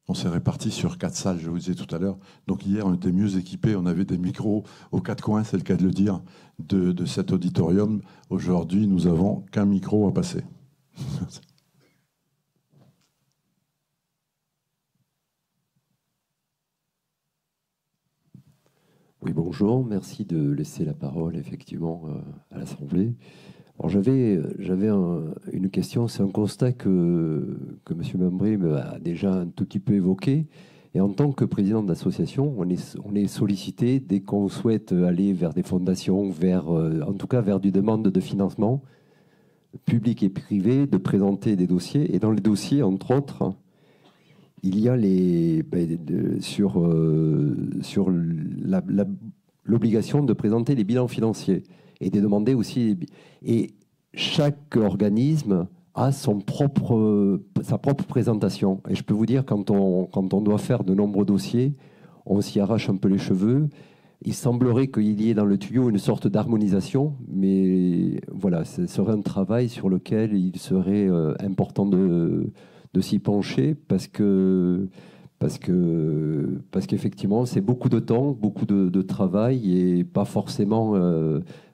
On s'est répartis sur 4 salles, je vous disais tout à l'heure. Donc hier, on était mieux équipés. On avait des micros aux 4 coins, c'est le cas de le dire, de cet auditorium. Aujourd'hui, nous n'avons qu'un micro à passer. Oui, bonjour. Merci de laisser la parole, effectivement, à l'Assemblée. Alors, j'avais une question. C'est un constat que M. Membré a déjà un tout petit peu évoqué. Et en tant que président d'association, on est sollicité dès qu'on souhaite aller vers des fondations, en tout cas vers du demande de financement public et privé, de présenter des dossiers. Et dans les dossiers, entre autres, il y a sur l'obligation de présenter les bilans financiers et de demander aussi. Et chaque organisme a sa propre présentation. Et je peux vous dire, quand on doit faire de nombreux dossiers, on s'y arrache un peu les cheveux. Il semblerait qu'il y ait dans le tuyau une sorte d'harmonisation, mais voilà, ce serait un travail sur lequel il serait important de s'y pencher parce qu'effectivement, c'est beaucoup de temps, beaucoup de travail et pas forcément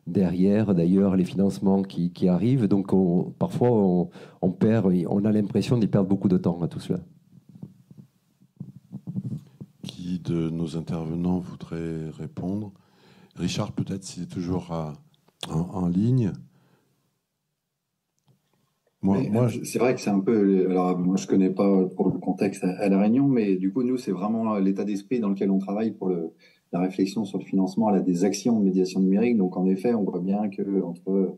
derrière, d'ailleurs, les financements qui arrivent. Donc, parfois, on a l'impression d'y perdre beaucoup de temps à tout cela. Qui de nos intervenants voudrait répondre? Richard, peut-être, s'il est toujours en ligne. C'est vrai que c'est un peu... Alors, moi, je ne connais pas pour le contexte à La Réunion, mais du coup, nous, c'est vraiment l'état d'esprit dans lequel on travaille pour la réflexion sur le financement des actions de médiation numérique. Donc, en effet, on voit bien qu'entre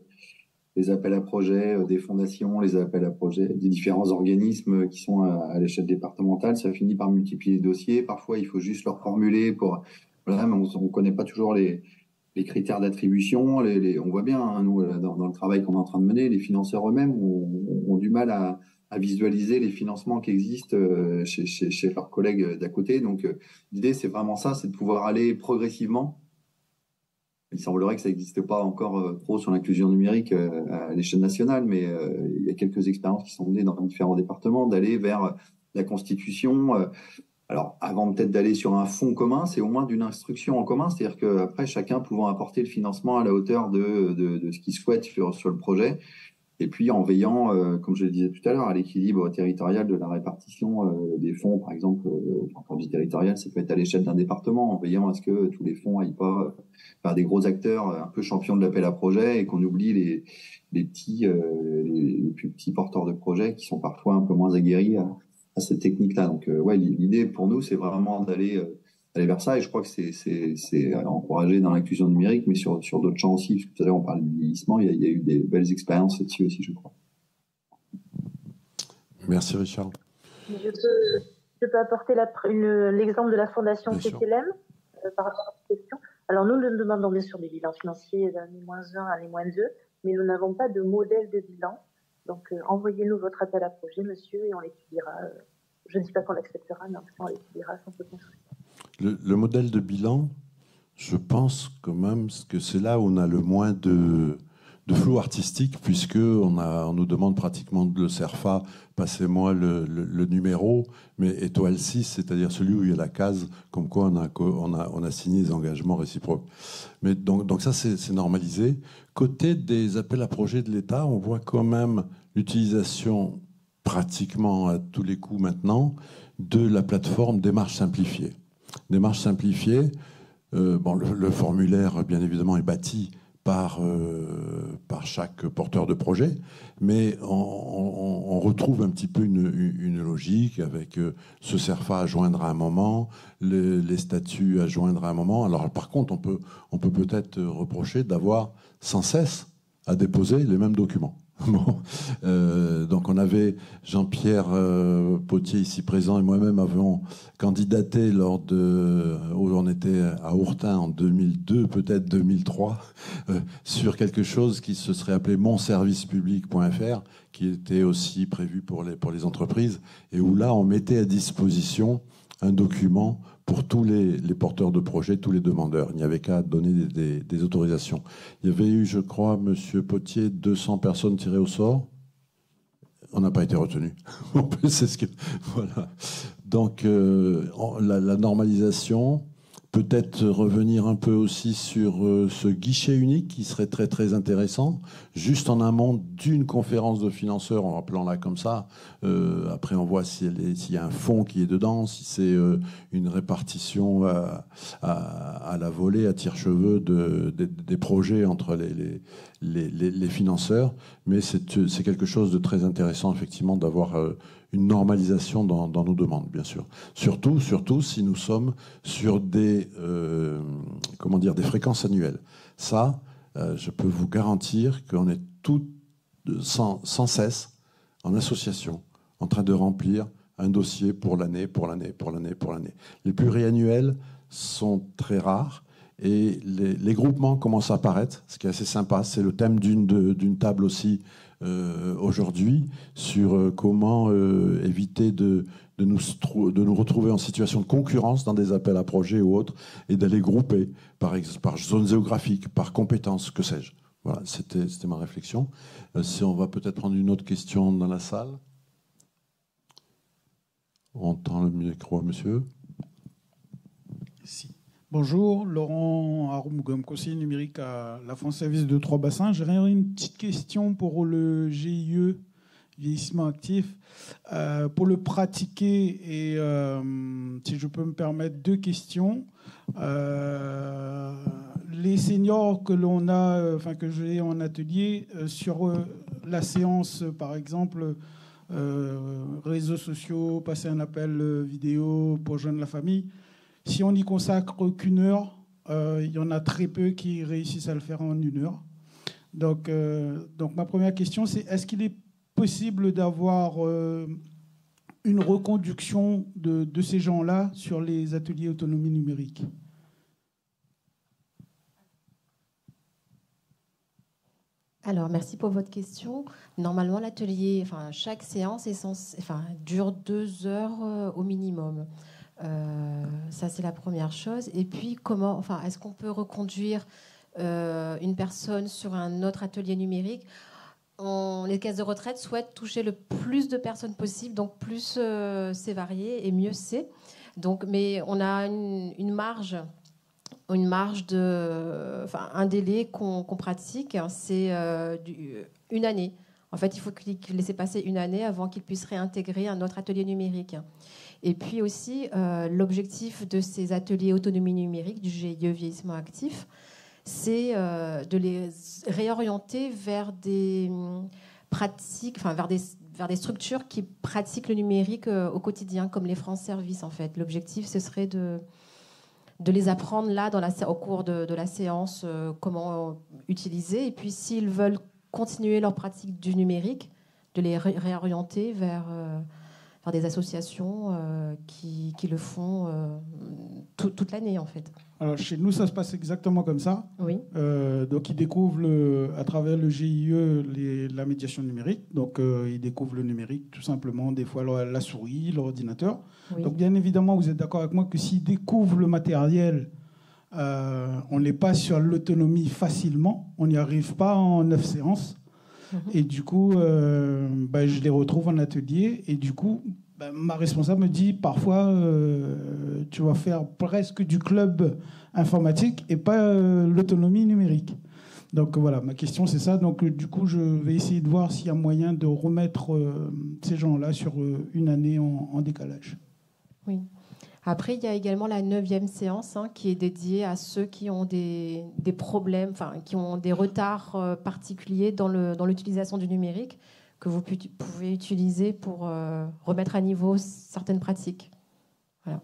les appels à projets des fondations, les appels à projets des différents organismes qui sont à l'échelle départementale. Ça finit par multiplier les dossiers. Parfois, il faut juste leur formuler pour... Voilà, mais on ne connaît pas toujours les critères d'attribution. On voit bien, hein, nous, dans le travail qu'on est en train de mener, les financeurs eux-mêmes ont du mal à visualiser les financements qui existent chez leurs collègues d'à côté. Donc, l'idée, c'est vraiment ça, c'est de pouvoir aller progressivement. Il semblerait que ça n'existe pas encore trop sur l'inclusion numérique à l'échelle nationale, mais il y a quelques expériences qui sont menées dans différents départements, d'aller vers la constitution. Alors, avant peut-être d'aller sur un fonds commun, c'est au moins d'une instruction en commun, c'est-à-dire qu'après, chacun pouvant apporter le financement à la hauteur de ce qu'il souhaite sur le projet, et puis en veillant, comme je le disais tout à l'heure, à l'équilibre territorial de la répartition des fonds, par exemple, quand je dis territorial, ça peut être à l'échelle d'un département, en veillant à ce que tous les fonds n'aillent pas vers des gros acteurs un peu champions de l'appel à projet et qu'on oublie les plus petits porteurs de projets qui sont parfois un peu moins aguerris à cette technique-là. Donc, ouais, l'idée pour nous, c'est vraiment d'aller vers ça. Et je crois que c'est encouragé dans l'inclusion numérique, mais sur d'autres champs aussi. Parce que tout à l'heure, on parlait du vieillissement. Il y a eu des belles expériences là-dessus aussi, je crois. Merci, Richard. Je peux apporter l'exemple de la Fondation CTLM par rapport à cette question. Alors, nous demandons bien sûr des bilans financiers d'année -1, année -2, mais nous n'avons pas de modèle de bilan. Donc, envoyez-nous votre appel à projet, monsieur, et on l'étudiera. Je ne dis pas qu'on l'acceptera, mais en tout cas, on l'étudiera sans aucun souci. Le modèle de bilan, je pense quand même que c'est là où on a le moins de flou artistique, puisqu'on nous demande pratiquement le CERFA, passez-moi le numéro, mais étoile 6, c'est-à-dire celui où il y a la case, comme quoi on a signé des engagements réciproques. Mais donc ça, c'est normalisé. Côté des appels à projets de l'État, on voit quand même l'utilisation pratiquement à tous les coups maintenant de la plateforme Démarche Simplifiée. Démarche Simplifiée, le formulaire, bien évidemment, est bâti par chaque porteur de projet, mais on retrouve un petit peu une logique avec ce CERFA à joindre à un moment, les statuts à joindre à un moment. Alors par contre, on peut peut-être reprocher d'avoir sans cesse à déposer les mêmes documents. Bon, donc on avait Jean-Pierre Potier ici présent et moi-même avions candidaté où on était à Ourtin en 2002, peut-être 2003, sur quelque chose qui se serait appelé monservicepublic.fr, qui était aussi prévu pour les entreprises, et où là on mettait à disposition un document pour tous les porteurs de projets, tous les demandeurs. Il n'y avait qu'à donner des autorisations. Il y avait eu, je crois, Monsieur Potier, 200 personnes tirées au sort. On n'a pas été retenu. C'est ce que voilà. Donc la normalisation, peut-être revenir un peu aussi sur ce guichet unique qui serait très très intéressant, juste en amont d'une conférence de financeurs, en rappelant-la comme ça. Après, on voit s'il y a un fonds qui est dedans, si c'est une répartition à la volée, à tire-cheveux des projets entre les financeurs. Mais c'est quelque chose de très intéressant, effectivement, d'avoir une normalisation dans nos demandes, bien sûr. Surtout si nous sommes sur des fréquences annuelles. Ça, je peux vous garantir qu'on est tout sans cesse en association, en train de remplir un dossier pour l'année. Les pluriannuels sont très rares et les groupements commencent à apparaître, ce qui est assez sympa. C'est le thème d'une table aussi aujourd'hui sur comment éviter de nous retrouver en situation de concurrence dans des appels à projets ou autres et d'aller grouper par zone géographique, par compétence, que sais-je. Voilà, c'était ma réflexion. Si on va peut-être prendre une autre question dans la salle. On tend le micro à monsieur. Si. Bonjour, Laurent Aroumgoum, conseiller numérique à la France Service de Trois-Bassins. J'aurais une petite question pour le GIE, vieillissement actif. Pour le pratiquer, et si je peux me permettre, 2 questions. Les seniors que l'on a, que j'ai en atelier, sur la séance, par exemple, réseaux sociaux, passer un appel vidéo pour joindre la famille, si on n'y consacre qu'une heure, il y en a très peu qui réussissent à le faire en 1 heure. Donc ma première question, c'est est-ce qu'il est possible d'avoir une reconduction de ces gens-là sur les ateliers autonomie numérique? Alors, merci pour votre question. Normalement, l'atelier, enfin, chaque séance dure 2 heures au minimum. Ça, c'est la première chose. Et puis, est-ce qu'on peut reconduire une personne sur un autre atelier numérique? Les caisses de retraite souhaitent toucher le plus de personnes possible, donc plus c'est varié et mieux c'est. Donc, mais on a une marge un délai qu'on pratique, c'est une année. En fait, il faut laisser passer une année avant qu'il puisse réintégrer un autre atelier numérique. Et puis aussi, l'objectif de ces ateliers autonomie numérique du GIE Vieillissement Actif, c'est de les réorienter vers des pratiques, vers des structures qui pratiquent le numérique au quotidien, comme les France Service, en fait. L'objectif, ce serait de les apprendre là au cours de la séance comment utiliser. Et puis, s'ils veulent continuer leur pratique du numérique, de les réorienter vers des associations qui le font toute l'année, en fait. Alors, chez nous, ça se passe exactement comme ça. Oui. Donc, ils découvrent à travers le GIE la médiation numérique. Donc, ils découvrent le numérique, tout simplement, des fois la souris, l'ordinateur. Oui. Donc, bien évidemment, vous êtes d'accord avec moi que s'ils découvrent le matériel, on n'est pas sur l'autonomie facilement. On n'y arrive pas en 9 séances. Et du coup, je les retrouve en atelier. Et du coup, ma responsable me dit parfois, tu vas faire presque du club informatique et pas l'autonomie numérique. Donc voilà, ma question c'est ça. Donc du coup, je vais essayer de voir s'il y a moyen de remettre ces gens-là sur une année en décalage. Oui. Après, il y a également la 9e séance qui est dédiée à ceux qui ont des problèmes, qui ont des retards particuliers dans l'utilisation du numérique, que vous pouvez utiliser pour remettre à niveau certaines pratiques. Voilà.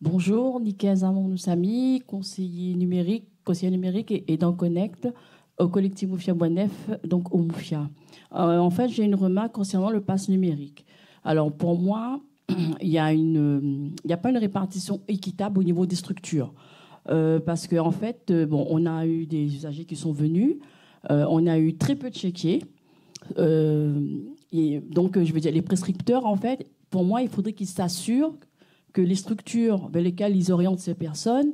Bonjour, Nika Zaman-Noussami, conseiller numérique et dans Connect au collectif Moufia Boinef, donc au Moufia. En fait, j'ai une remarque concernant le pass numérique. Alors, pour moi, il n'y a pas une répartition équitable au niveau des structures. Parce qu'en fait, on a eu des usagers qui sont venus, on a eu très peu de chéquiers. Et donc, je veux dire, les prescripteurs, en fait, pour moi, il faudrait qu'ils s'assurent que les structures vers lesquelles ils orientent ces personnes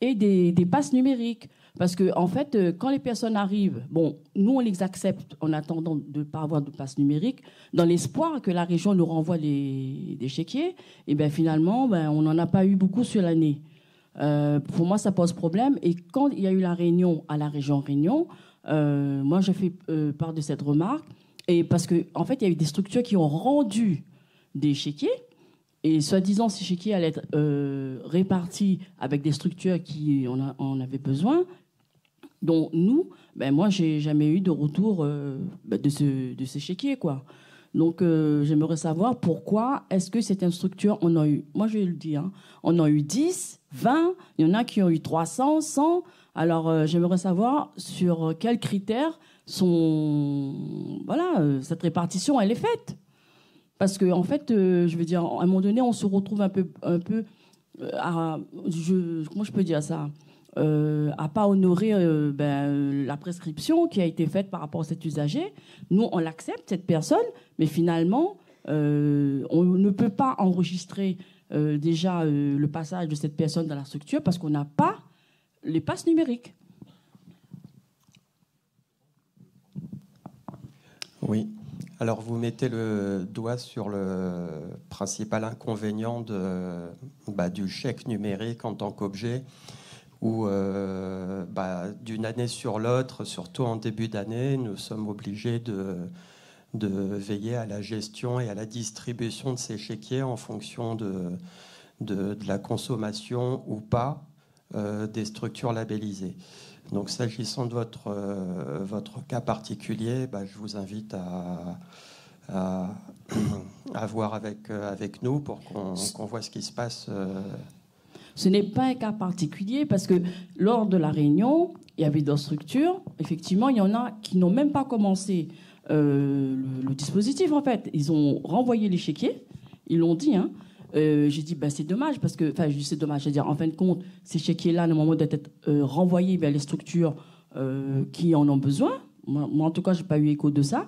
aient des passes numériques. Parce que, en fait, quand les personnes arrivent, nous, on les accepte en attendant de ne pas avoir de passe numérique, dans l'espoir que la région nous renvoie des chéquiers. Et bien, finalement, on n'en a pas eu beaucoup sur l'année. Pour moi, ça pose problème. Et quand il y a eu la réunion à la région Réunion, moi, je fais part de cette remarque. Et parce qu'en fait, il y a eu des structures qui ont rendu des chéquiers. Et soi-disant, ces chéquiers allaient être répartis avec des structures qui en avaient besoin. Donc nous, moi, j'ai jamais eu de retour de ces chéquiers, quoi. Donc j'aimerais savoir pourquoi est-ce que certaines structures, on a eu, moi je vais le dire, on a eu 10, 20, il y en a qui ont eu 300, 100. Alors j'aimerais savoir sur quels critères cette répartition, elle est faite. Parce que en fait, je veux dire, à un moment donné, on se retrouve un peu comment je peux dire ça, à pas honorer la prescription qui a été faite par rapport à cet usager. Nous, on l'accepte, cette personne, mais finalement, on ne peut pas enregistrer déjà le passage de cette personne dans la structure parce qu'on n'a pas les passes numériques. Oui. Alors, vous mettez le doigt sur le principal inconvénient du chèque numérique en tant qu'objet, où d'une année sur l'autre, surtout en début d'année, nous sommes obligés de veiller à la gestion et à la distribution de ces chéquiers en fonction de la consommation ou pas des structures labellisées. Donc, s'agissant de votre cas particulier, je vous invite à voir avec nous pour qu'on voit ce qui se passe. Ce n'est pas un cas particulier parce que lors de la réunion, il y avait d'autres structures. Effectivement, il y en a qui n'ont même pas commencé le dispositif, en fait. Ils ont renvoyé l'échiquier, ils l'ont dit. Hein. J'ai dit, c'est dommage, parce que, c'est dommage, c'est-à-dire, en fin de compte, ces chéquiers-là, normalement, doivent être renvoyés vers les structures qui en ont besoin. Moi, en tout cas, je n'ai pas eu écho de ça.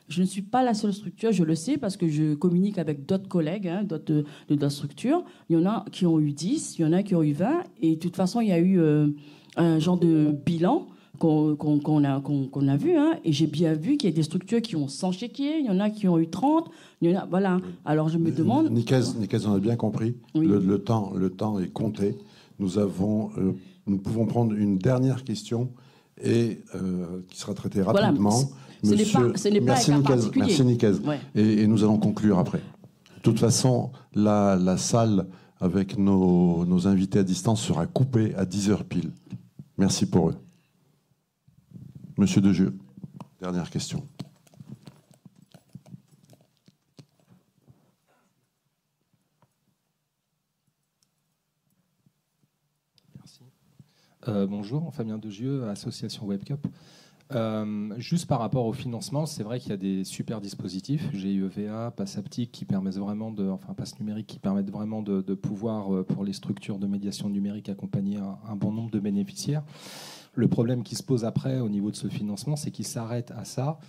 Je ne suis pas la seule structure, je le sais, parce que je communique avec d'autres collègues de d'autres structures. Il y en a qui ont eu 10, il y en a qui ont eu 20, et de toute façon, il y a eu un genre de bilan qu'on a vu, hein, et j'ai bien vu qu'il y a des structures qui ont 100 chéquiers, il y en a qui ont eu 30, il y en a, voilà. Alors je me demande... Nicaise, on a bien compris, oui. le temps est compté. Nous pouvons prendre une dernière question et qui sera traitée rapidement. Voilà, ce n'est pas un cas particulier. Merci Nicaise. Ouais. Et nous allons conclure après. De toute façon, la salle avec nos invités à distance sera coupée à 10h pile. Merci pour eux. Monsieur Dejeu, dernière question. Merci. Bonjour, Fabien Dejeu, association WebCup. Juste par rapport au financement, c'est vrai qu'il y a des super dispositifs, GIEVA, Pass Haptique, qui permettent vraiment Pass numérique, qui permettent vraiment de pouvoir, pour les structures de médiation numérique, accompagner un bon nombre de bénéficiaires. Le problème qui se pose après au niveau de ce financement, c'est qu'il s'arrête à ça.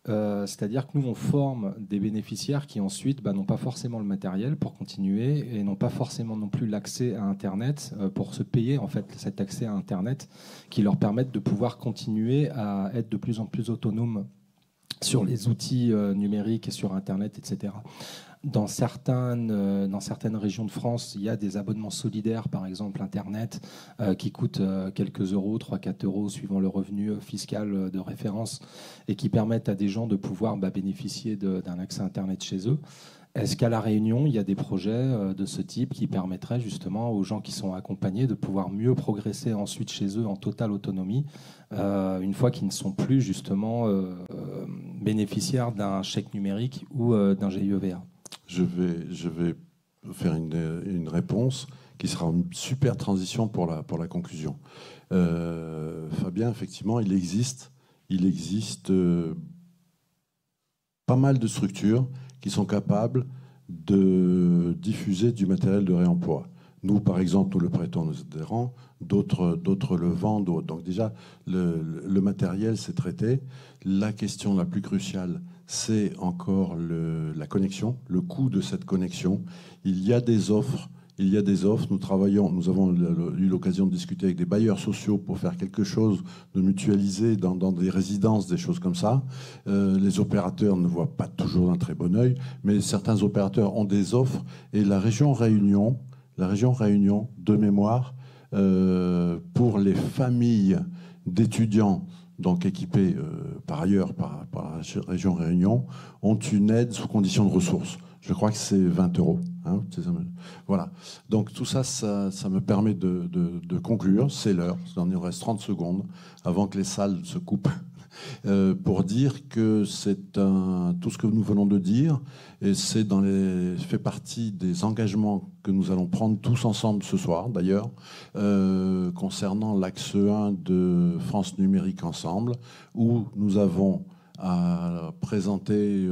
C'est-à-dire que nous, on forme des bénéficiaires qui ensuite n'ont pas forcément le matériel pour continuer et n'ont pas forcément non plus l'accès à Internet pour se payer en fait cet accès à Internet qui leur permette de pouvoir continuer à être de plus en plus autonomes sur les outils numériques et sur Internet, etc. Dans certaines régions de France, il y a des abonnements solidaires, par exemple Internet, qui coûtent quelques euros, 3-4 euros, suivant le revenu fiscal de référence, et qui permettent à des gens de pouvoir bénéficier d'un accès Internet chez eux. Est-ce qu'à La Réunion, il y a des projets de ce type qui permettraient justement aux gens qui sont accompagnés de pouvoir mieux progresser ensuite chez eux en totale autonomie, une fois qu'ils ne sont plus justement bénéficiaires d'un chèque numérique ou d'un GIEVA? Je vais faire une réponse qui sera une super transition pour la conclusion. Fabien, effectivement, il existe pas mal de structures qui sont capables de diffuser du matériel de réemploi. Nous, par exemple, nous le prêtons à nos adhérents, d'autres le vendent. Donc déjà, le matériel, c'est traité. La question la plus cruciale, c'est encore la connexion, le coût de cette connexion. Il y a des offres. Nous avons eu l'occasion de discuter avec des bailleurs sociaux pour faire quelque chose de mutualisé dans des résidences, des choses comme ça. Les opérateurs ne voient pas toujours d'un très bon œil, mais certains opérateurs ont des offres. Et la région Réunion, de mémoire, pour les familles d'étudiants, donc équipés par ailleurs par la région Réunion, ont une aide sous condition de ressources. Je crois que c'est 20 euros. Hein, voilà. Donc tout ça, ça me permet de conclure. C'est l'heure. Il nous reste 30 secondes avant que les salles se coupent. Pour dire que c'est tout ce que nous venons de dire, et fait partie des engagements que nous allons prendre tous ensemble ce soir, d'ailleurs, concernant l'axe 1 de France Numérique Ensemble, où nous avons à présenter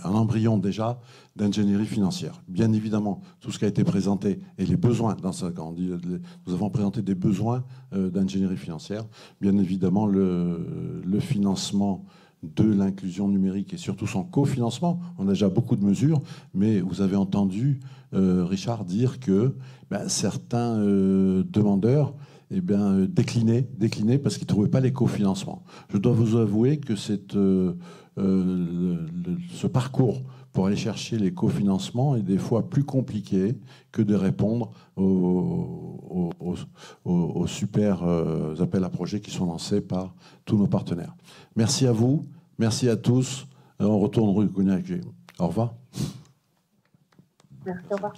un embryon déjà d'ingénierie financière. Bien évidemment, tout ce qui a été présenté et les besoins, nous avons présenté des besoins d'ingénierie financière. Bien évidemment, le financement de l'inclusion numérique et surtout son cofinancement. On a déjà beaucoup de mesures, mais vous avez entendu Richard dire que certains demandeurs décliner parce qu'ils ne trouvaient pas les cofinancements. Je dois vous avouer que ce parcours pour aller chercher les cofinancements est des fois plus compliqué que de répondre aux super appels à projets qui sont lancés par tous nos partenaires. Merci à vous, merci à tous. On retourne rue Cognac. Au revoir. Merci, au revoir.